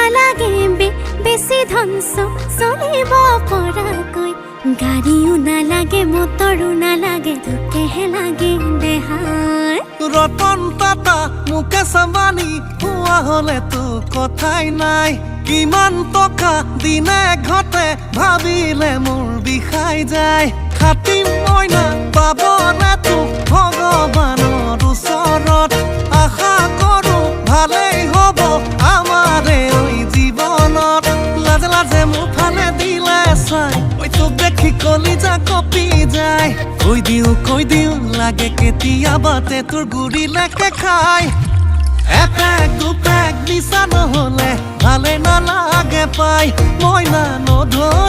নালাগে বেছি ধনচ চলিব পৰাকৈ গাড়ীও নালাগে মটৰো নালাগে তোকেহে লাগে দেহাই ৰতন টাটা মুকেশ আম্বানী হোৱা হলেতো কথাই নাই কিমান টকা দিনে ঘটে ভাবিলে মোৰ বিষাই যায় খাটি মইনা পাবনে তোক ভগৱানৰ ওচৰত আশা কৰো ভালেই হ'ব আমাৰে ঐ জীৱনত লাজে লাজে মোৰ ফালে দিলে চাই ঐ তোক দেখি কলিজা কঁপি যায় কৈ দিওঁ লাগে কেতিয়াবাতে তোৰ গুৰিলেকে খাই এপেক দুপেক নিচা নহ'লে ভালে নালাগে পাই মইনা নধৰ